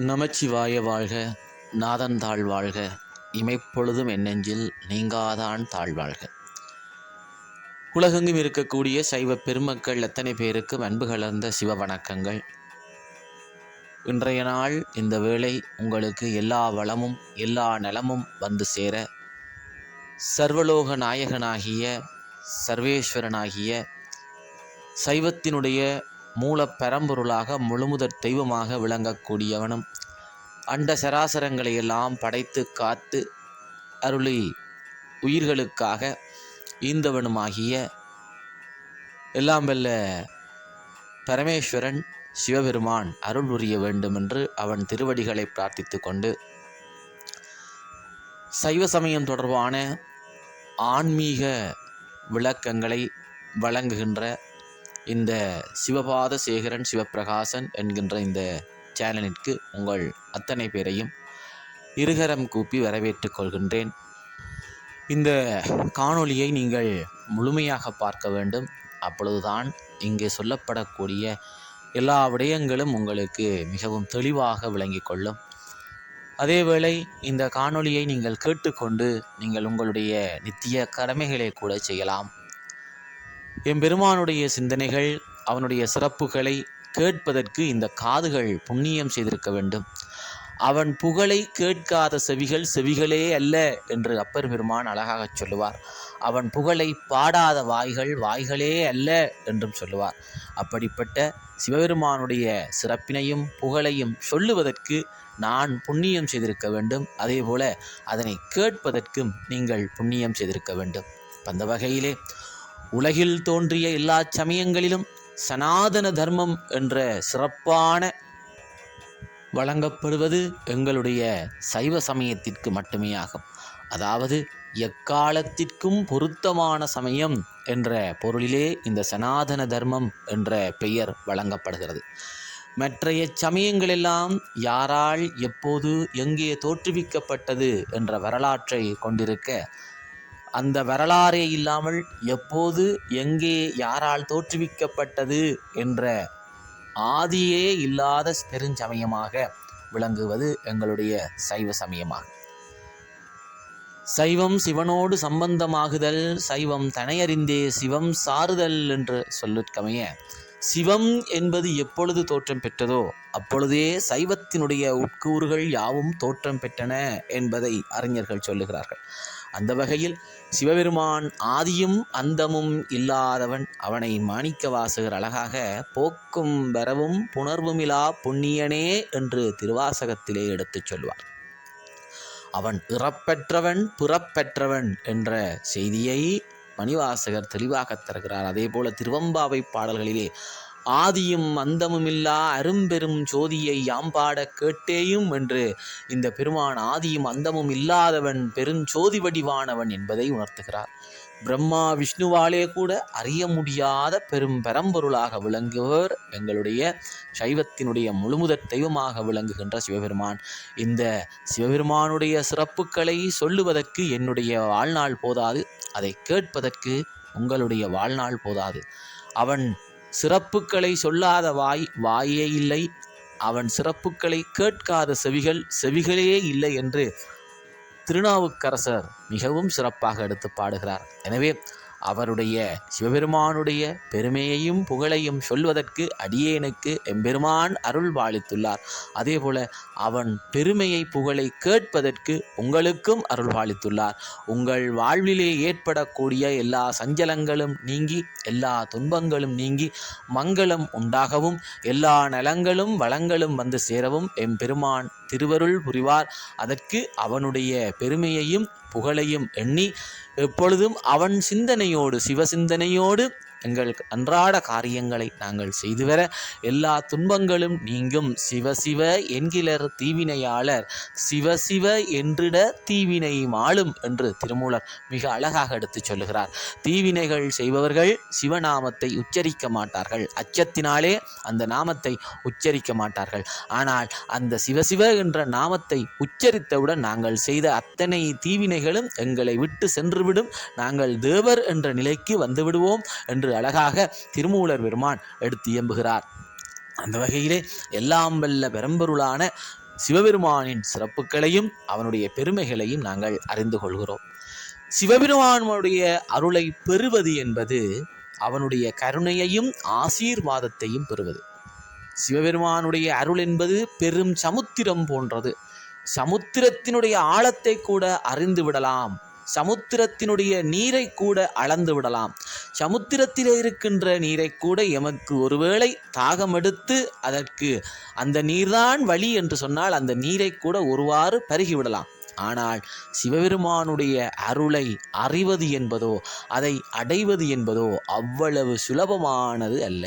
நமச்சிவாய வாழ்க. நாதன் தாழ் வாழ்க. இமைப்பொழுதும் என்னெஞ்சில் நீங்காதான் தாழ்வாழ்க. உலகெங்கும் இருக்கக்கூடிய சைவ பெருமக்கள் எத்தனை பேருக்கு அன்பு கலர்ந்த சிவ வணக்கங்கள். இன்றைய நாள் இந்த வேளை உங்களுக்கு எல்லா வளமும் எல்லா நலமும் வந்து சேர சர்வலோக நாயகனாகிய சர்வேஸ்வரனாகிய சைவத்தினுடைய மூல பரம்பொருளாக முழுமுதற் தெய்வமாக விளங்கக்கூடியவனும் அண்ட சராசரங்களை எல்லாம் படைத்து காத்து அருளி உயிர்களுக்காக ஈந்தவனுமாகிய எல்லாம் வல்ல பரமேஸ்வரன் சிவபெருமான் அருள் புரிய வேண்டுமென்று அவன் திருவடிகளை பிரார்த்தித்து கொண்டு சைவ சமயம் தொடர்பான ஆன்மீக விளக்கங்களை வழங்குகின்ற இந்த சிவபாத சேகரன் சிவப்பிரகாசன் என்கின்ற இந்த சேனலிற்கு உங்கள் அத்தனை பேரையும் இருகரம் கூப்பி வரவேற்றுக் கொள்கின்றேன். இந்த காணொளியை நீங்கள் முழுமையாக பார்க்க வேண்டும். அப்பொழுதுதான் இங்கே சொல்லப்படக்கூடிய எல்லா விடயங்களும் உங்களுக்கு மிகவும் தெளிவாக விளங்கிக் கொள்ளும். அதேவேளை இந்த காணொளியை நீங்கள் கேட்டுக்கொண்டு நீங்கள் உங்களுடைய நித்திய கடமைகளை கூட செய்யலாம். எம்பெருமானுடைய சிந்தனைகள் அவனுடைய சிறப்புகளை கேட்பதற்கு இந்த காதுகள் புண்ணியம் செய்திருக்க வேண்டும். அவன் புகழை கேட்காத செவிகள் செவிகளே அல்ல என்று அப்பர் பெருமான் அழகாக சொல்லுவார். அவன் புகழை பாடாத வாய்கள் வாய்களே அல்ல என்றும் சொல்லுவார். அப்படிப்பட்ட சிவபெருமானுடைய சிறப்பினையும் புகழையும் சொல்லுவதற்கு நான் புண்ணியம் செய்திருக்க வேண்டும். அதே போல அதனை கேட்பதற்கும் நீங்கள் புண்ணியம் செய்திருக்க வேண்டும். அந்த வகையிலே உலகில் தோன்றிய எல்லா சமயங்களிலும் சனாதன தர்மம் என்ற சிறப்பான வழங்கப்படுவது எங்களுடைய சைவ சமயத்திற்கு மட்டுமே ஆகும். அதாவது எக்காலத்திற்கும் பொருத்தமான சமயம் என்ற பொருளிலே இந்த சனாதன தர்மம் என்ற பெயர் வழங்கப்படுகிறது. மற்றைய சமயங்களெல்லாம் யாரால் எப்போது எங்கே தோற்றுவிக்கப்பட்டது என்ற வரலாற்றை கொண்டிருக்க, அந்த வரலாறே இல்லாமல் எப்போது எங்கே யாரால் தோற்றுவிக்கப்பட்டது என்ற ஆதியே இல்லாத பெருஞ்சமயமாக விளங்குவது எங்களுடைய சைவ சமயமாகும். சைவம் சிவனோடு சம்பந்தமாகுதல், சைவம் தனையறிந்தே சிவம் சாறுதல் என்று சொல்லிற்கமைய, சிவம் என்பது எப்பொழுது தோற்றம் பெற்றதோ அப்பொழுதே சைவத்தினுடைய உட்கூறுகள் யாவும் தோற்றம் பெற்றன என்பதை அறிஞர்கள் சொல்லுகிறார்கள். அந்த வகையில் சிவபெருமான் ஆதியும் அந்தமும் இல்லாதவன். அவனை மாணிக்க வாசகர் அழகாக போக்கும் வரவும் புணர்வுமிலா புண்ணியனே என்று திருவாசகத்திலே எடுத்துச் சொல்வார். அவன் இறப்பெற்றவன் பிறப்பெற்றவன் என்ற செய்தியை மணிவாசகர் தெளிவாக தருகிறார். அதே போல திருவம்பாவை பாடல்களிலே ஆதியும் அந்தமுமில்லா அரும்பெரும் ஜோதியை யாம்பாட கேட்டேயும் என்று இந்த பெருமான் ஆதியும் அந்தமும் இல்லாதவன் பெருஞ்சோதி வடிவானவன் என்பதை உணர்த்துகிறார். பிரம்மா விஷ்ணுவாலே கூட அறிய முடியாத பெரும் பரம்பொருளாக விளங்குவர் எங்களுடைய சைவத்தினுடைய முழுமுதற் தெய்வமாக விளங்குகின்ற சிவபெருமான். இந்த சிவபெருமானுடைய சிறப்புகளை சொல்லுவதற்கு என்னுடைய வாழ்நாள் போதாது, அதை கேட்பதற்கு உங்களுடைய வாழ்நாள் போதாது. அவன் சிறப்புகளை சொல்லாத வாயே இல்லை, அவன் சிறப்புகளை கேட்காத செவிகளே இல்லை என்று திருநாவுக்கரசர் மிகவும் சிறப்பாக எடுத்து பாடுகிறார். எனவே அவருடைய சிவபெருமானுடைய பெருமையையும் புகழையும் சொல்வதற்கு அடியேனுக்கு எம்பெருமான் அருள் பாலித்துள்ளார். அதே போல அவன் பெருமையை புகழை கேட்பதற்கு உங்களுக்கும் அருள் பாலித்துள்ளார். உங்கள் வாழ்விலே ஏற்படக்கூடிய எல்லா சஞ்சலங்களும் நீங்கி எல்லா துன்பங்களும் நீங்கி மங்களம் உண்டாகவும் எல்லா நலங்களும் வளங்களும் வந்து சேரவும் எம்பெருமான் திருவருள் புரிவார். அதற்கு அவனுடைய பெருமையையும் புகழையும் எண்ணி எப்பொழுதும் அவன் சிந்தனையோடு சிவசிந்தனையோடு எங்கள் அன்றாட காரியங்களை நாங்கள் செய்து வர எல்லா துன்பங்களும் நீங்கும். சிவசிவ என்கிலர் தீவினையாளர் சிவசிவ என்றிட தீவினை மாளும் என்று திருமூலர் மிக அழகாக எடுத்துச் சொல்லுகிறார். தீவினைகள் செய்பவர்கள் சிவநாமத்தை உச்சரிக்க மாட்டார்கள், அச்சத்தினாலே அந்த நாமத்தை உச்சரிக்க மாட்டார்கள். ஆனால் அந்த சிவசிவ என்ற நாமத்தை உச்சரித்தவுடன் நாங்கள் செய்த அத்தனை தீவினைகளும் எங்களை விட்டு சென்றுவிடும், நாங்கள் தேவர் என்ற நிலைக்கு வந்துவிடுவோம் என்று அழகாக திருமூலர் பெருமான் எடுத்து இயம்புகிறார். அந்த வகையிலே எல்லாம் வல்ல பெரம்பொருளான சிவபெருமானின் சிறப்புகளையும் அவனுடைய பெருமைகளையும் நாங்கள் அறிந்து கொள்கிறோம். சிவபெருமானுடைய அருளை பெறுவது என்பது அவனுடைய கருணையையும் ஆசீர்வாதத்தையும் பெறுவது. சிவபெருமானுடைய அருள் என்பது பெரும் சமுத்திரம் போன்றது. சமுத்திரத்தினுடைய ஆழத்தை கூட அறிந்து விடலாம், சமுத்திரத்தினுடைய நீரை கூட அளந்து விடலாம். சமுத்திரத்திலே இருக்கின்ற நீரை கூட எமக்கு ஒருவேளை தாகம் எடுத்து அதற்கு அந்த நீர்தான் வழி என்று சொன்னால் அந்த நீரை கூட ஒருவாறு பருகிவிடலாம். ஆனால் சிவபெருமானுடைய அருளை அறிவது என்பதோ அதை அடைவது என்பதோ அவ்வளவு சுலபமானது அல்ல.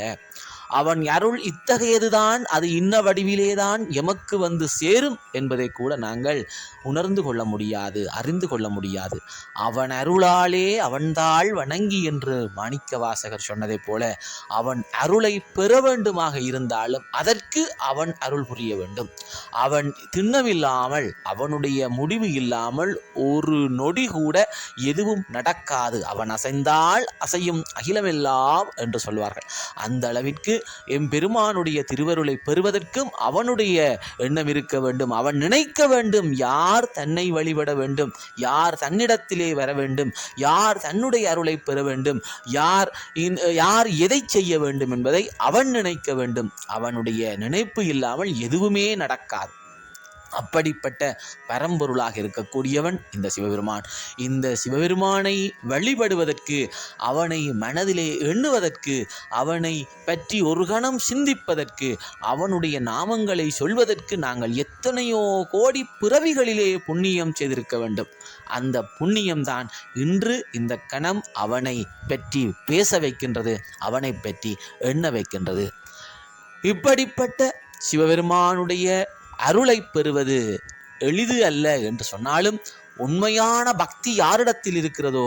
அவன் அருள் இத்தகையதுதான், அது இன்ன வடிவிலேதான் எமக்கு வந்து சேரும் என்பதை கூட நாங்கள் உணர்ந்து கொள்ள முடியாது, அறிந்து கொள்ள முடியாது. அவன் அருளாலே அவன்தாள் வணங்கி என்று மாணிக்கவாசகர் சொன்னதைப் போல அவன் அருளை பெற வேண்டுமாக இருந்தாலும் அதற்கு அவன் அருள் புரிய வேண்டும். அவன் திண்ணமில்லாமல் அவனுடைய முடிவு இல்லாமல் ஒரு நொடி கூட எதுவும் நடக்காது. அவன் அசைந்தால் அசையும் அகிலமெல்லாம் என்று சொல்வார்கள். அந்த அளவிற்கு எம்பெருமானுடைய திருவருளை பெறுவதற்கும் அவனுடைய எண்ணம் இருக்க வேண்டும். அவன் நினைக்க வேண்டும் யார் தன்னை வழிபட வேண்டும், யார் தன்னிடத்திலே வர வேண்டும், யார் தன்னுடைய அருளை பெற வேண்டும், யார் எதை செய்ய வேண்டும் என்பதை அவன் நினைக்க வேண்டும். அவனுடைய நினைப்பு இல்லாமல் எதுவுமே நடக்காது. அப்படிப்பட்ட பரம்பொருளாக இருக்கக்கூடியவன் இந்த சிவபெருமான். இந்த சிவபெருமானை வழிபடுவதற்கு, அவனை மனதிலே எண்ணுவதற்கு, அவனை பற்றி ஒரு கணம் சிந்திப்பதற்கு, அவனுடைய நாமங்களை சொல்வதற்கு நாங்கள் எத்தனையோ கோடி பிறவிகளிலே புண்ணியம் செய்திருக்க வேண்டும். அந்த புண்ணியம்தான் இன்று இந்த கணம் அவனை பற்றி பேச வைக்கின்றது, அவனை பற்றி எண்ண வைக்கின்றது. இப்படிப்பட்ட சிவபெருமானுடைய அருளை பெறுவது எளிது அல்ல என்று சொன்னாலும் உண்மையான பக்தி யாரிடத்தில் இருக்கிறதோ,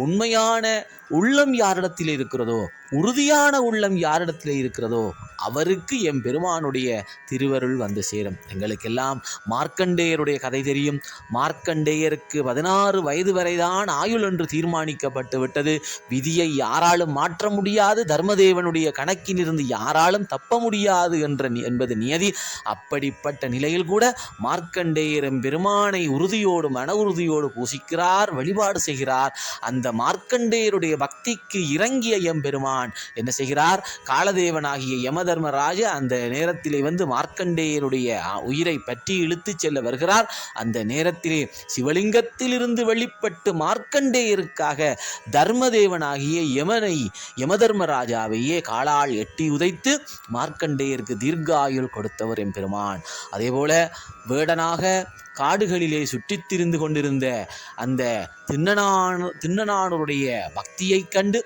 உண்மையான உள்ளம் யாரிடத்தில் இருக்கிறதோ, உறுதியான உள்ளம் யாரிடத்தில் இருக்கிறதோ அவருக்கு எம்பெருமானுடைய திருவருள் வந்து சேரும். எங்களுக்கெல்லாம் மார்க்கண்டேயருடைய கதை தெரியும். மார்க்கண்டேயருக்கு 16 வயது வரைதான் ஆயுள் என்று தீர்மானிக்கப்பட்டு விட்டது. விதியை யாராலும் மாற்ற முடியாது, தர்மதேவனுடைய கணக்கிலிருந்து யாராலும் தப்ப முடியாது என்பது நியதி. அப்படிப்பட்ட நிலையில் கூட மார்க்கண்டேயர் எம்பெருமானை உறுதியோடு மன உறுதியோடு பூசிக்கிறார், வழிபாடு செய்கிறார். அந்த மார்க்கண்டேயருடைய பக்திக்கு இறங்கிய எம்பெருமான் என்ன செய்கிறார்? காலதேவனாகிய யமதர்மராஜ அந்த நேரத்திலே வந்து மார்க்கண்டேயருடைய உயிரை பற்றி இழுத்து செல்ல வருகிறார். அந்த நேரத்திலே சிவலிங்கத்திலிருந்து வெளிப்பட்டு மார்க்கண்டேயருக்காக தர்மதேவனாகிய யமதர்மராஜாவையே காலால் எட்டி உதைத்து மார்க்கண்டேயருக்கு தீர்க்காயுள் கொடுத்தவர் எம்பெருமான். அதேபோல வேடனாக காடுகளிலே சுற்றித் திரிந்து கொண்டிருந்த அந்த திண்ணனானுடைய பக்தியை கண்டு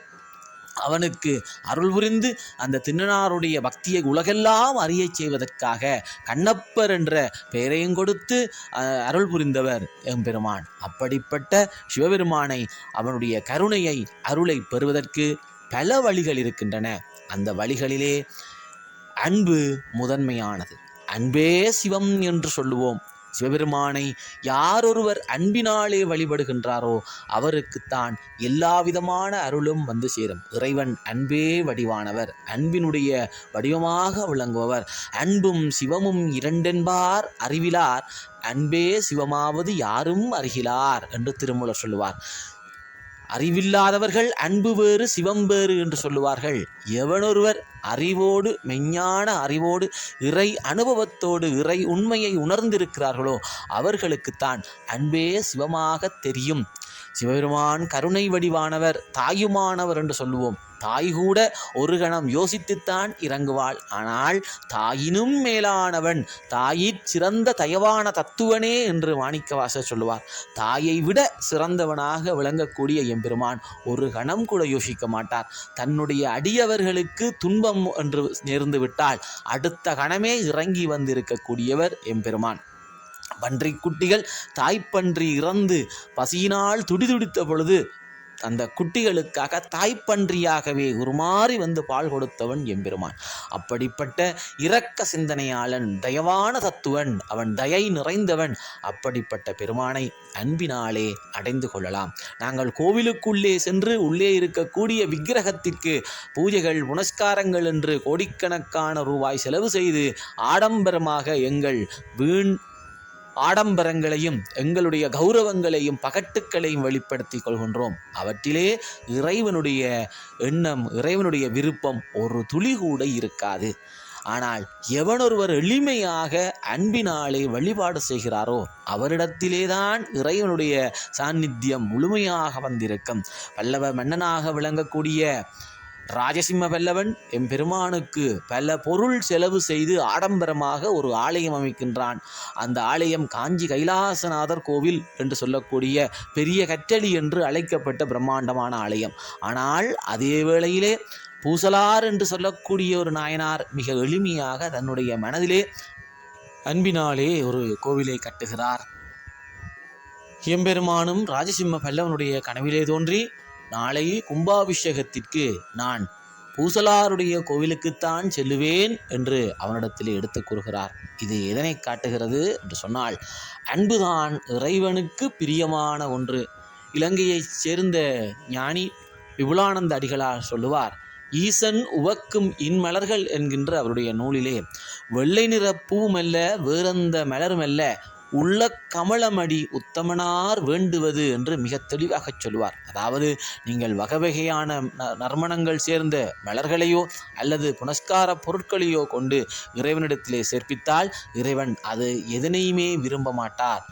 அவனுக்கு அருள் புரிந்து அந்த திண்ணனாருடைய பக்தியை உலகெல்லாம் அறிய செய்வதற்காக கண்ணப்பர் என்ற பெயரையும் கொடுத்து அருள் புரிந்தவர் எம்பெருமான். அப்படிப்பட்ட சிவபெருமானை, அவனுடைய கருணையை, அருளை பெறுவதற்கு பல வழிகள் இருக்கின்றன. அந்த வழிகளிலே அன்பு முதன்மையானது. அன்பே சிவம் என்று சொல்லுவோம். சிவபெருமானை யாரொருவர் அன்பினாலே வழிபடுகின்றாரோ அவருக்குத்தான் எல்லா விதமான அருளும் வந்து சேரும். இறைவன் அன்பே வடிவானவர், அன்பினுடைய வடிவமாக விளங்குபவர். அன்பும் சிவமும் இரண்டென்பார் அறிவிலார், அன்பே சிவமாவது யாரும் அறிகிலார் என்று திருமூலர் சொல்லுவார். அறிவில்லாதவர்கள் அன்பு வேறு சிவம் வேறு என்று சொல்லுவார்கள். எவனொருவர் அறிவோடு, மெஞ்ஞான அறிவோடு, இறை அனுபவத்தோடு இறை உண்மையை உணர்ந்திருக்கிறார்களோ அவர்களுக்குத்தான் அன்பே சிவமாக தெரியும். சிவபெருமான் கருணை வடிவானவர், தாயுமானவர் என்று சொல்லுவோம். தாய் கூட ஒரு கணம் யோசித்துத்தான் இறங்குவாள். ஆனால் தாயினும் மேலானவன், தாயிற் சிறந்த தயவான தத்துவனே என்று மாணிக்கவாசகர் சொல்லுவார். தாயை விட சிறந்தவனாக விளங்கக்கூடிய எம்பெருமான் ஒரு கணம் கூட யோசிக்க மாட்டார். தன்னுடைய அடியவர்களுக்கு துன்பம் என்று நேர்ந்து விட்டால் அடுத்த கணமே இறங்கி வந்திருக்கக்கூடியவர் எம்பெருமான். பன்றிக்குட்டிகள் தாய்ப்பன்றி இறந்து பசியினால் துடிதுடித்த பொழுது அந்த குட்டிகளுக்காக தாய்ப்பன்றியாகவே உருமாறி வந்து பால் கொடுத்தவன் எம்பெருமான். அப்படிப்பட்ட இரக்க சிந்தனையாளன், தயவான தத்துவன், அவன் தயை நிறைந்தவன். அப்படிப்பட்ட பெருமானை அன்பினாலே அடைந்து கொள்ளலாம். நாங்கள் கோவிலுக்குள்ளே சென்று உள்ளே இருக்கக்கூடிய விக்கிரகத்திற்கு பூஜைகள் புனஸ்காரங்கள் என்று கோடிக்கணக்கான ரூபாய் செலவு செய்து ஆடம்பரமாக எங்கள் வீண் ஆடம்பரங்களையும் எங்களுடைய கௌரவங்களையும் பகட்டுக்களையும் வெளிப்படுத்தி கொள்கின்றோம். அவற்றிலே இறைவனுடைய எண்ணம், இறைவனுடைய விருப்பம் ஒரு துளி கூட இருக்காது. ஆனால் எவனொருவர் எளிமையாக அன்பினாலே வழிபாடு செய்கிறாரோ அவரிடத்திலேதான் இறைவனுடைய சாநித்தியம் முழுமையாக வந்திருக்கும். பல்லவ மன்னனாக விளங்கக்கூடிய ராஜசிம்ம பல்லவன் எம்பெருமானுக்கு பல பொருள் செலவு செய்து ஆடம்பரமாக ஒரு ஆலயம் அமைக்கின்றான். அந்த ஆலயம் காஞ்சி கைலாசநாதர் கோவில் என்று சொல்லக்கூடிய பெரிய கற்றளி என்று அழைக்கப்பட்ட பிரம்மாண்டமான ஆலயம். ஆனால் அதே வேளையிலே பூசலார் என்று சொல்லக்கூடிய ஒரு நாயனார் மிக எளிமையாக தன்னுடைய மனதிலே அன்பினாலே ஒரு கோவிலை கட்டுகிறார். எம்பெருமானும் ராஜசிம்ம பல்லவனுடைய கனவிலே தோன்றி, நாளை கும்பாபிஷேகத்திற்கு நான் பூசலாருடைய கோவிலுக்குத்தான் செல்லுவேன் என்று அவனிடத்தில் எடுத்து கூறுகிறார். இது எதனை காட்டுகிறது என்று சொன்னால், அன்புதான் இறைவனுக்கு பிரியமான ஒன்று. இலங்கையைச் சேர்ந்த ஞானி விபுலானந்த அடிகளார் சொல்லுவார், ஈசன் உவக்கும் இன்மலர்கள் என்கின்ற அவருடைய நூலிலே, வெள்ளை நிற பூவுமல்ல வேறெந்த மலருமல்ல உள்ள கமலமடி உத்தமனார் வேண்டுவது என்று மிக தெளிவாக சொல்வார். அதாவது நீங்கள் வகை வகையான நறுமணங்கள் சேர்ந்த மலர்களையோ அல்லது புனஸ்கார பொருட்களையோ கொண்டு இறைவனிடத்திலே சேர்ப்பித்தால் இறைவன் அது எதனையுமே விரும்ப மாட்டார்.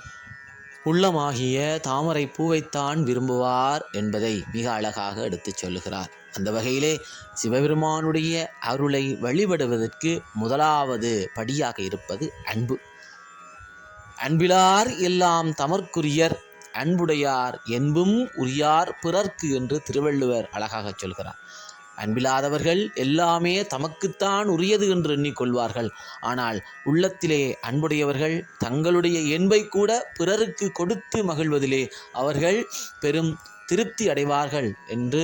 உள்ளமாகிய தாமரை பூவைத்தான் விரும்புவார் என்பதை மிக அழகாக எடுத்துச் சொல்லுகிறார். அந்த வகையிலே சிவபெருமானுடைய அருளை வழிபடுவதற்கு முதலாவது படியாக இருப்பது அன்பு. அன்பிலார் எல்லாம் தமர்க்குரியர், அன்புடையார் என்பும் உரியார் பிறர்க்கு என்று திருவள்ளுவர் அழகாக சொல்கிறார். அன்பில்லாதவர்கள் எல்லாமே தமக்குத்தான் உரியது என்று எண்ணிக்கொள்வார்கள். ஆனால் உள்ளத்திலே அன்புடையவர்கள் தங்களுடைய என்பை கூட பிறருக்கு கொடுத்து மகிழ்வதிலே அவர்கள் பெரும் திருப்தி அடைவார்கள் என்று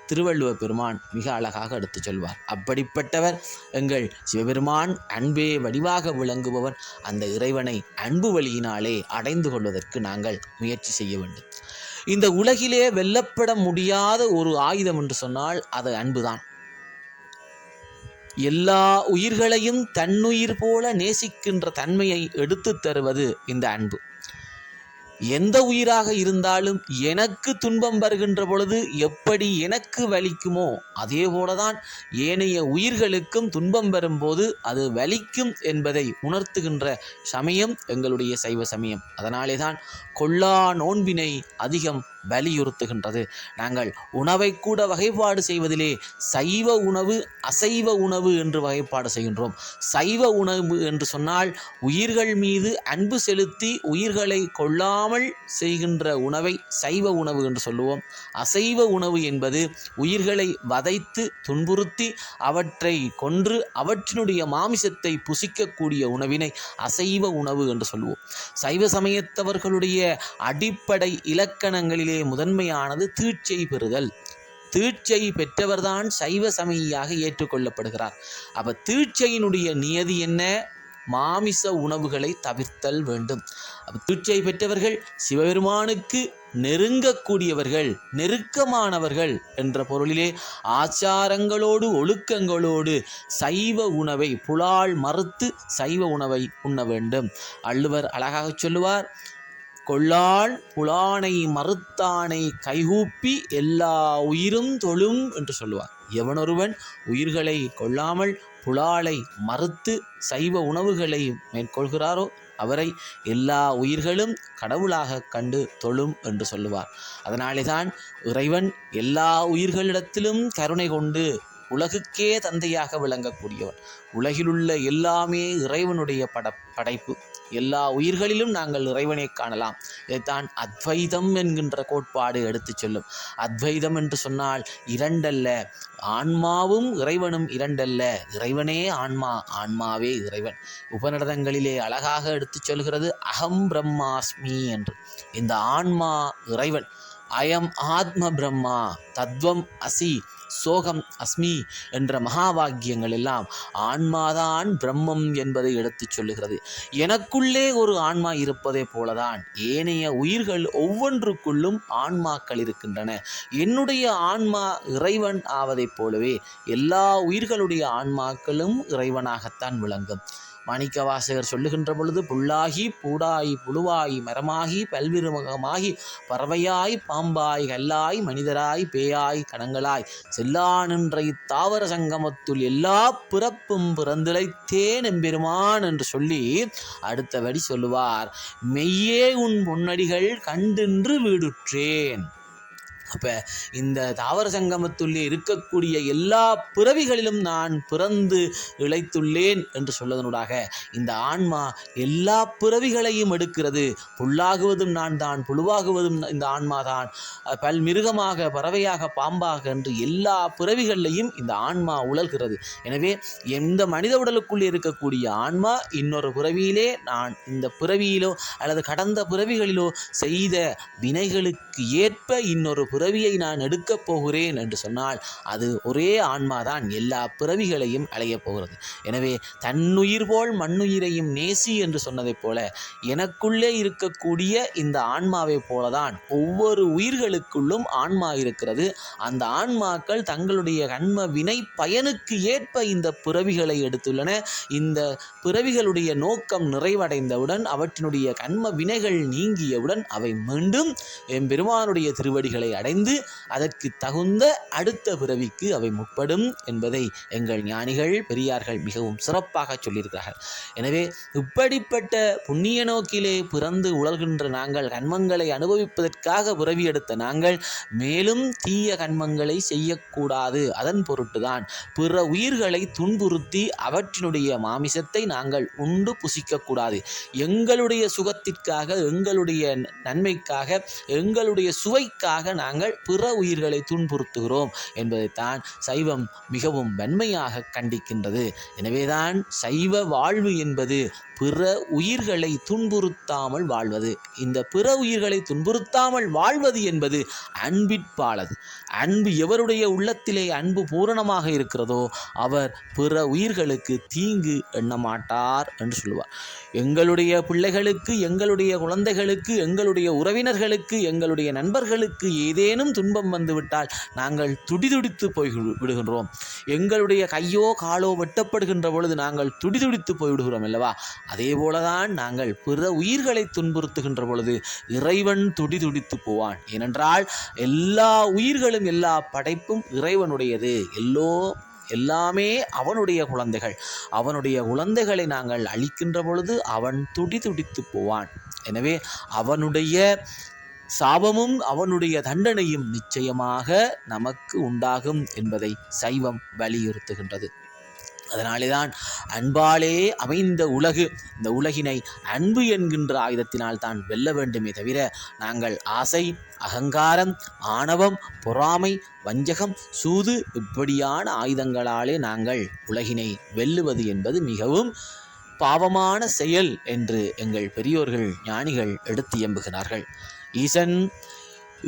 திருவள்ளுவர் பெருமான் மிக அழகாக எடுத்துச் சொல்வார். அப்படிப்பட்டவர் எங்கள் சிவபெருமான், அன்பே வடிவாக விளங்குபவன். அந்த இறைவனை அன்பு வழியினாலே அடைந்து கொள்வதற்கு நாங்கள் முயற்சி செய்ய வேண்டும். இந்த உலகிலே வெல்லப்பட முடியாத ஒரு ஆயுதம் என்று சொன்னால் அது அன்புதான். எல்லா உயிர்களையும் தன்னுயிர் போல நேசிக்கின்ற தன்மையை எடுத்து தருவது இந்த அன்பு. எந்த உயிராக இருந்தாலும் எனக்கு துன்பம் வருகின்ற பொழுது எப்படி எனக்கு வலிக்குமோ அதே போலதான் ஏனைய உயிர்களுக்கும் துன்பம் வரும்போது அது வலிக்கும் என்பதை உணர்த்துகின்ற சமயம் எங்களுடைய சைவ சமயம். அதனாலே தான் கொல்லா நோன்பினை அதிகம் வலியுறுத்துகின்றது. நாங்கள் உணவை கூட வகைப்பாடு செய்வதிலே சைவ உணவு, அசைவ உணவு என்று வகைப்பாடு செய்கின்றோம். சைவ உணவு என்று சொன்னால் உயிர்கள் மீது அன்பு செலுத்தி உயிர்களை கொல்லாமல் செய்கின்ற உணவை சைவ உணவு என்று சொல்லுவோம். அசைவ உணவு என்பது உயிர்களை வதைத்து துன்புறுத்தி அவற்றை கொன்று அவற்றினுடைய மாமிசத்தை புசிக்கக்கூடிய உணவினை அசைவ உணவு என்று சொல்லுவோம். சைவ சமயத்தவர்களுடைய அடிப்படை இலக்கணங்களிலே முதன்மையானது தீட்சை பெறுதல். தீட்சை பெற்றவர்தான் சைவ சமயியாக ஏற்றுக்கொள்ளப்படுகிறார். அப்ப தீட்சையினுடைய நியதி என்ன? மாமிச உணவுகளை தவிர்த்தல் வேண்டும். அப்ப தீட்சை பெற்றவர்கள் சிவபெருமானுக்கு நெருங்கக்கூடியவர்கள், நெருக்கமானவர்கள் என்ற பொருளிலே ஆச்சாரங்களோடு ஒழுக்கங்களோடு சைவ உணவை புலால் மறுத்து சைவ உணவை உண்ண வேண்டும். வள்ளுவர் அழகாக சொல்லுவார், கொள்ளான் புலானை மறுத்தானை கைகூப்பி எல்லா உயிரும் தொழும் என்று சொல்லுவார். எவனொருவன் உயிர்களை கொள்ளாமல் புலாலை மறுத்து சைவ உணவுகளை மேற்கொள்கிறாரோ அவரை எல்லா உயிர்களும் கடவுளாக கண்டு தொழும் என்று சொல்லுவார். அதனாலே தான் இறைவன் எல்லா உயிர்களிடத்திலும் கருணை கொண்டு உலகுக்கே தந்தையாக விளங்கக்கூடியவன். உலகிலுள்ள எல்லாமே இறைவனுடைய படைப்பு. எல்லா உயிர்களிலும் நாங்கள் இறைவனை காணலாம். இதைத்தான் அத்வைதம் என்கின்ற கோட்பாடு எடுத்துச் சொல்லும். அத்வைதம் என்று சொன்னால் இரண்டல்ல, ஆன்மாவும் இறைவனும் இரண்டல்ல, இறைவனே ஆன்மா, ஆன்மாவே இறைவன். உபநிடதங்களிலே அழகாக எடுத்துச் சொல்கிறது அகம் பிரம்மாஸ்மி என்று. இந்த ஆன்மா இறைவன். அயம் ஆத்ம பிரம்மா தத்வம் அசி சோகம் அஸ்மி என்ற மகா வாக்கியங்கள் எல்லாம் ஆன்மாதான் பிரம்மம் என்பதை எடுத்துச் சொல்லுகிறது. எனக்குள்ளே ஒரு ஆன்மா இருப்பதை போலதான் ஏனைய உயிர்கள் ஒவ்வொன்றுக்குள்ளும் ஆன்மாக்கள் இருக்கின்றன. என்னுடைய ஆன்மா இறைவன் ஆவதைப் போலவே எல்லா உயிர்களுடைய ஆன்மாக்களும் இறைவனாகத்தான் விளங்கும். மாணிக்கவாசகர் சொல்லுகின்ற பொழுது, புல்லாகி பூடாய் புழுவாய் மரமாகி பல்விருமுகமாகி பறவையாய் பாம்பாய் கல்லாய் மனிதராய் பேயாய் கணங்களாய் செல்லா நின்ற இத்தாவர சங்கமத்துள் எல்லா பிறப்பும் பிறந்திழைத்தேன் எம்பெருமான் என்று சொல்லி அடுத்த வரி சொல்லுவார், மெய்யே உன் பொன்னடிகள் கண்டின்று வீடுற்றேன். அப்போ இந்த தாவர சங்கமத்துள்ளே இருக்கக்கூடிய எல்லா பிறவிகளிலும் நான் பிறந்து இழைத்துள்ளேன் என்று சொல்வதனூடாக இந்த ஆன்மா எல்லா பிறவிகளையும் எடுக்கிறது. புல்லாகுவதும் நான் தான், புழுவாகுவதும் இந்த ஆன்மா தான், பல்மிருகமாக பறவையாக பாம்பாக என்று எல்லா பிறவிகளிலையும் இந்த ஆன்மா உழல்கிறது. எனவே எந்த மனித உடலுக்குள்ளே இருக்கக்கூடிய ஆன்மா இன்னொரு பிறவியிலே நான் இந்த பிறவியிலோ அல்லது கடந்த பிறவிகளிலோ செய்த வினைகளுக்கு ஏற்ப இன்னொரு பிறவியை நான் எடுக்கப் போகிறேன் என்று சொன்னால் அது ஒரே ஆன்மாதான் எல்லா பிறவிகளையும் அலையப் போகிறது. எனவே தன்னுயிர் போல் மண்ணுயிரையும் நேசி என்று சொன்னதைப் போல எனக்குள்ளே இருக்கக்கூடிய இந்த ஆன்மாவைப் போலதான் ஒவ்வொரு உயிர்களுக்குள்ளும் ஆன்மா இருக்கிறது. அந்த ஆன்மாக்கள் தங்களுடைய கண்ம வினை பயனுக்கு ஏற்ப இந்த பிறவிகளை எடுத்துள்ளன. இந்த பிறவிகளுடைய நோக்கம் நிறைவடைந்தவுடன் அவற்றினுடைய கண்ம வினைகள் நீங்கியவுடன் அவை மீண்டும் எம்பெருமானுடைய திருவடிகளை அடைந்து அதற்கு தகுந்த அடுத்த பிறவிக்கு அவை முற்படும் என்பதை எங்கள் ஞானிகள் பெரியார்கள் மிகவும் சிறப்பாக சொல்லியிருக்கிறார்கள். எனவே இப்படிப்பட்ட புண்ணிய நோக்கிலே பிறந்து உழல்கின்ற நாங்கள், கண்மங்களை அனுபவிப்பதற்காக பிறவி எடுத்த நாங்கள் மேலும் தீய கண்மங்களை செய்யக்கூடாது. அதன் பொருட்டுதான் பிற உயிர்களை துன்புறுத்தி அவற்றினுடைய மாமிசத்தை நாங்கள் உண்டு புசிக்கக்கூடாது. எங்களுடைய சுகத்திற்காக, எங்களுடைய நன்மைக்காக, எங்களுடைய சுவைக்காக நாங்கள் பிற உயிர்களை துன்புறுத்துகிறோம் என்பதைத்தான் சைவம் மிகவும் வன்மையாக கண்டிக்கின்றது. எனவேதான் சைவ வாழ்வு என்பது பிற உயிர்களை துன்புறுத்தாமல் வாழ்வது. இந்த பிற உயிர்களை துன்புறுத்தாமல் வாழ்வது என்பது அன்பிற்பாலது. அன்பு எவருடைய உள்ளத்திலே அன்பு பூரணமாக இருக்கிறதோ அவர் பிற உயிர்களுக்கு தீங்கு எண்ணமாட்டார் என்று சொல்லுவார். எங்களுடைய பிள்ளைகளுக்கு, எங்களுடைய குழந்தைகளுக்கு, எங்களுடைய உறவினர்களுக்கு, எங்களுடைய நண்பர்களுக்கு ஏதேனும் துன்பம் வந்துவிட்டால் நாங்கள் துடிதுடித்து போய் விடுகின்றோம். எங்களுடைய கையோ காலோ வெட்டப்படுகின்ற பொழுது நாங்கள் துடிதுடித்து போய்விடுகிறோம் அல்லவா? அதே போலதான் நாங்கள் பிற உயிர்களை துன்புறுத்துகின்ற பொழுது இறைவன் துடிதுடித்து போவான். ஏனென்றால் எல்லா உயிர்களும், எல்லா படைப்பும் இறைவனுடையது. எல்லாமே அவனுடைய குழந்தைகள். அவனுடைய குழந்தைகளை நாங்கள் அழிக்கின்ற பொழுது அவன் துடிதுடித்து போவான். எனவே அவனுடைய சாபமும் அவனுடைய தண்டனையும் நிச்சயமாக நமக்கு உண்டாகும் என்பதை சைவம் வலியுறுத்துகின்றது. அதனாலேதான் அன்பாலே அமைந்த உலகு, இந்த உலகினை அன்பு என்கின்ற ஆயுதத்தினால் தான் வெல்ல வேண்டுமே தவிர நாங்கள் ஆசை, அகங்காரம், ஆணவம், பொறாமை, வஞ்சகம், சூது இப்படியான ஆயுதங்களாலே நாங்கள் உலகினை வெல்லுவது என்பது மிகவும் பாவமான செயல் என்று எங்கள் பெரியோர்கள் ஞானிகள் எடுத்து எம்புகிறார்கள். ஈசன்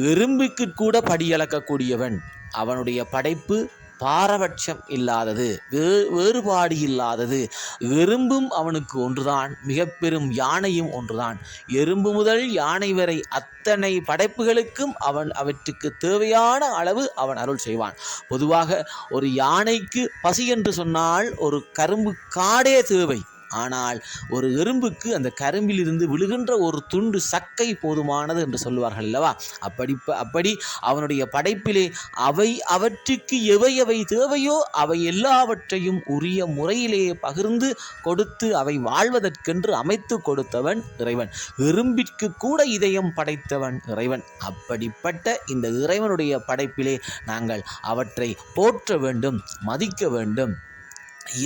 எறும்புக்கு கூட படியளக்கக்கூடியவன். அவனுடைய படைப்பு பாரபட்சம் இல்லாதது, வேறுபாடு இல்லாதது. எறும்பும் அவனுக்கு ஒன்றுதான், மிக பெரும் யானையும் ஒன்றுதான். எறும்பு முதல் யானை வரை அத்தனை படைப்புகளுக்கும் அவற்றுக்கு தேவையான அளவு அவன் அருள் செய்வான். பொதுவாக ஒரு யானைக்கு பசி என்று சொன்னால் ஒரு கரும்பு காடே தேவை. ஆனால் ஒரு எறும்புக்கு அந்த கரும்பிலிருந்து விழுகின்ற ஒரு துண்டு சக்கை போதுமானது என்று சொல்லுவார்கள் அல்லவா? அப்படி அவனுடைய படைப்பிலே அவற்றுக்கு எவை தேவையோ அவை எல்லாவற்றையும் உரிய முறையிலே பகிர்ந்து கொடுத்து அவை வாழ்வதற்கென்று அமைத்து கொடுத்தவன் இறைவன். எறும்பிற்கு கூட இதயம் படைத்தவன் இறைவன். அப்படிப்பட்ட இந்த இறைவனுடைய படைப்பிலே நாங்கள் அவற்றை போற்ற வேண்டும், மதிக்க வேண்டும்.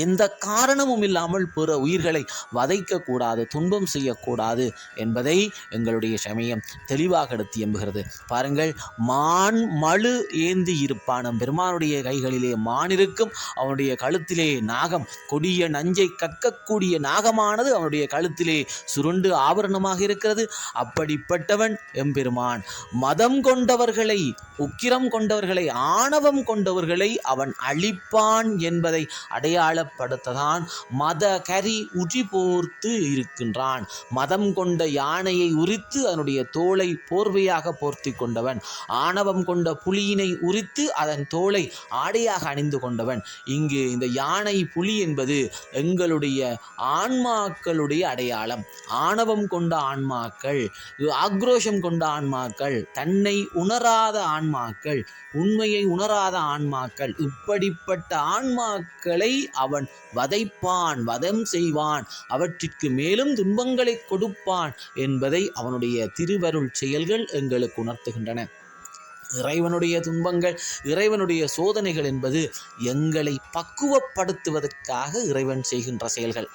எந்த காரணமும் இல்லாமல் பிற உயிர்களை வதைக்கக்கூடாது, துன்பம் செய்யக்கூடாது என்பதை எங்களுடைய சமயம் தெளிவாக எடுத்து எம்புகிறது. பாருங்கள், மான் மழு ஏந்தி இருப்பான். பெருமானுடைய கைகளிலே மான் இருக்கும், அவனுடைய கழுத்திலே நாகம், கொடிய நஞ்சை கக்கக்கூடிய நாகமானது அவனுடைய கழுத்திலே சுருண்டு ஆபரணமாக இருக்கிறது. அப்படிப்பட்டவன் எம்பெருமான். மதம் கொண்டவர்களை, உக்கிரம் கொண்டவர்களை, ஆணவம் கொண்டவர்களை அவன் அழிப்பான் என்பதை அடையாளப்படுத்ததான் மத கரி உரி போர்த்து இருக்கின்றான். மதம் கொண்ட யானையை உரித்து அதனுடைய தோலை போர்வையாக போர்த்தி கொண்டவன், ஆணவம் கொண்ட புலியினை உரித்து அதன் தோலை ஆடையாக அணிந்து கொண்டவன். இங்கு இந்த யானை புலி என்பது எங்களுடைய ஆன்மாக்களுடைய அடையாளம். ஆணவம் கொண்ட ஆன்மாக்கள், ஆக்ரோஷம் கொண்ட ஆன்மாக்கள், தன்னை உணராத ஆன்மாக்கள், உண்மையை உணராத ஆன்மாக்கள், இப்படிப்பட்ட ஆன்மாக்களை அவன் வதைப்பான், வதம் செய்வான், அவற்றிற்கு மேலும் துன்பங்களை கொடுப்பான் என்பதை அவனுடைய திருவருள் செயல்கள் எங்களுக்கு உணர்த்துகின்றன. இறைவனுடைய துன்பங்கள், இறைவனுடைய சோதனைகள் என்பது எங்களை பக்குவப்படுத்துவதற்காக இறைவன் செய்கின்ற செயல்கள்.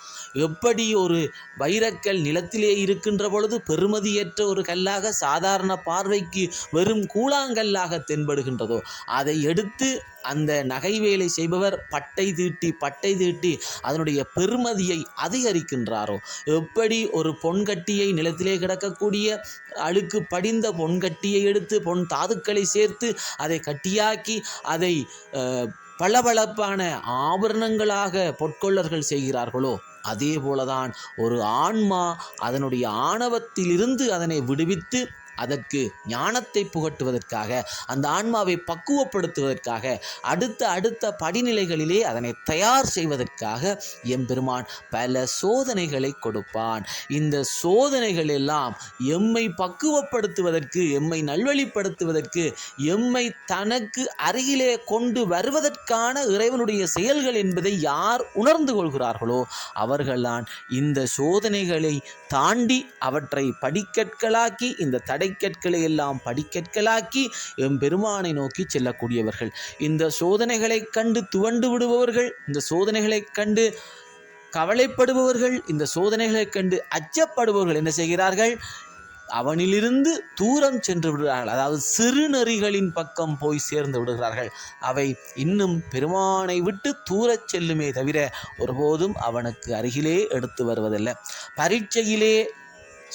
எப்படி ஒரு வைரக்கல் நிலத்திலே இருக்கின்ற பொழுது பெறுமதியற்ற ஒரு கல்லாக, சாதாரண பார்வைக்கு வெறும் கூழாங்கல்லாக தென்படுகின்றதோ, அதை எடுத்து அந்த நகை வேலை செய்பவர் பட்டை தீட்டி அதனுடைய பெறுமதியை அதிகரிக்கின்றாரோ, எப்படி ஒரு பொன்கட்டியை, நிலத்திலே கிடக்கக்கூடிய அழுக்கு படிந்த பொன்கட்டியை எடுத்து பொன் தாதுக்களை சேர்த்து அதை கட்டியாக்கி அதை பளபளப்பான ஆபரணங்களாக பொற்கொள்ளர்கள் செய்கிறார்களோ, அதே போலதான் ஒரு ஆன்மா அதனுடைய ஆணவத்திலிருந்து அதனை விடுவித்து அதற்கு ஞானத்தை புகட்டுவதற்காக, அந்த ஆன்மாவை பக்குவப்படுத்துவதற்காக, அடுத்த படிநிலைகளிலே அதனை தயார் செய்வதற்காக எம்பெருமான் பல சோதனைகளை கொடுப்பான். இந்த சோதனைகள் எல்லாம் எம்மை பக்குவப்படுத்துவதற்கு, எம்மை நல்வழிப்படுத்துவதற்கு, எம்மை தனக்கு அருகிலே கொண்டு வருவதற்கான இறைவனுடைய செயல்கள் என்பதை யார் உணர்ந்து கொள்கிறார்களோ அவர்கள்தான் இந்த சோதனைகளை தாண்டி அவற்றை படிக்கற்களாக்கி, இந்த தடைக்கற்களை எல்லாம் படிக்கற்களாக்கி எம்பெருமானை நோக்கி செல்லக்கூடியவர்கள். இந்த சோதனைகளை கண்டு துவண்டு விடுபவர்கள், இந்த சோதனைகளை கண்டு கவலைப்படுபவர்கள், இந்த சோதனைகளை கண்டு அச்சப்படுபவர்கள் என்ன செய்கிறார்கள்? அவனிலிருந்து தூரம் சென்று விடுகிறார்கள். அதாவது சிறுநெறிகளின் பக்கம் போய் சேர்ந்து விடுகிறார்கள். அவை இன்னும் பெருமானை விட்டு தூரச் செல்லுமே தவிர ஒருபோதும் அவனுக்கு அருகிலே எடுத்து வருவதில்லை. பரீட்சையிலே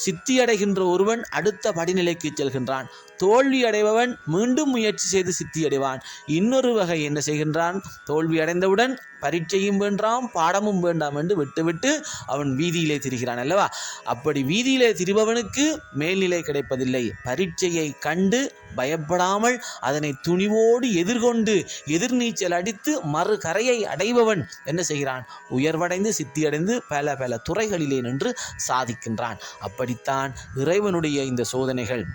சித்தியடைகின்ற ஒருவன் அடுத்த படிநிலைக்கு செல்கின்றான். தோல்வி அடைபவன் மீண்டும் முயற்சி செய்து சித்தியடைவான். இன்னொரு வகை என்ன செய்கின்றான்? தோல்வி அடைந்தவுடன் பரீட்சையும் வேண்டாம், பாடமும் வேண்டாம் என்று விட்டுவிட்டு அவன் வீதியிலே திரிகிறான் அல்லவா? அப்படி வீதியிலே திரிபவனுக்கு மேல்நிலை கிடைப்பதில்லை. பரீட்சையை கண்டு பயப்படாமல் அதனை துணிவோடு எதிர்கொண்டு எதிர்நீச்சல் அடித்து மறு கரையை அடைபவன் என்ன செய்கிறான்? உயர்வடைந்து சித்தியடைந்து பல துறைகளிலே நின்று சாதிக்கின்றான். அப்படித்தான் இறைவனுடைய இந்த சோதனைகள்.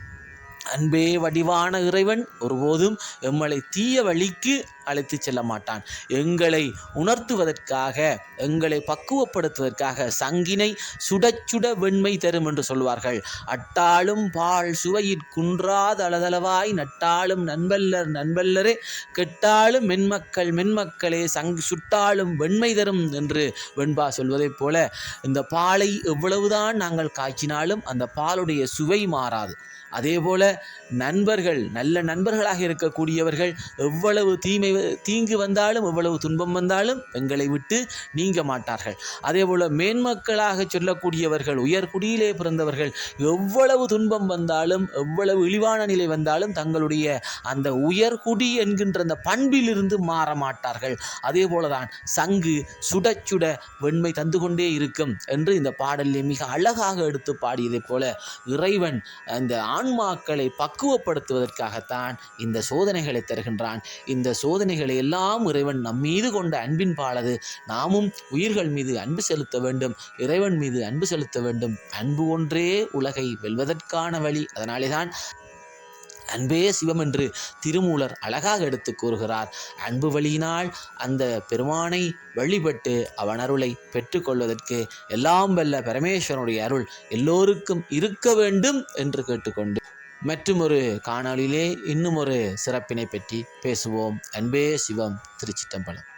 அன்பே வடிவான இறைவன் ஒருபோதும் எம்மளை தீய வழிக்கு அழைத்து செல்ல மாட்டான். எங்களை உணர்த்துவதற்காக, எங்களை பக்குவப்படுத்துவதற்காக சங்கினை சுடச்சுட வெண்மை தரும் என்று சொல்வார்கள். அட்டாளும் பால் சுவையிற்குன்றாத அளதளவாய் நட்டாளும் நண்பல்லரே கெட்டாலும் மென்மக்களே சுட்டாலும் வெண்மை தரும் என்று வெண்பா சொல்வதைப் போல இந்த பாலை எவ்வளவுதான் நாங்கள் காய்ச்சினாலும் அந்த பாலுடைய சுவை மாறாது. அதேபோல நண்பர்கள், நல்ல நண்பர்களாக இருக்கக்கூடியவர்கள் எவ்வளவு தீங்கு வந்தாலும், எவ்வளவு துன்பம் வந்தாலும் எங்களை விட்டு நீங்க மாட்டார்கள். அதேபோல மேன்மக்களாக சொல்லக்கூடியவர்கள், உயர்குடியிலே பிறந்தவர்கள் எவ்வளவு துன்பம் வந்தாலும், எவ்வளவு இழிவான நிலை வந்தாலும் தங்களுடைய அந்த உயர்குடி என்கின்ற அந்த பண்பிலிருந்து மாற மாட்டார்கள். அதே போலதான் சங்கு சுட வெண்மை தந்து கொண்டே இருக்கும் என்று இந்த பாடலில் மிக அழகாக எடுத்து பாடியதை போல இறைவன் அந்த ஆன்மாக்களை பக்குவப்படுத்துவதற்காகத்தான் இந்த சோதனைகளை தருகின்றான். இந்த சோதனைகளை எல்லாம் இறைவன் நம்மீது கொண்ட அன்பின் பாலது. நாமும் உயிர்கள் மீது அன்பு செலுத்த வேண்டும், இறைவன் மீது அன்பு செலுத்த வேண்டும். அன்பு ஒன்றே உலகை வெல்வதற்கான வழி. அதனாலே தான் அன்பே சிவம் என்று திருமூலர் அழகாக எடுத்து கூறுகிறார். அன்பு வழியினால் அந்த பெருமானை வழிபட்டு அவன் அருளை பெற்றுக்கொள்வதற்கு எல்லாம் வல்ல பரமேஸ்வரனுடைய அருள் எல்லோருக்கும் இருக்க வேண்டும் என்று கேட்டுக்கொண்டு மற்றும் ஒரு காணொளியிலே இன்னும் ஒரு சிறப்பினை பற்றி பேசுவோம். அன்பே சிவம். திருச்சிற்றம்பலம்.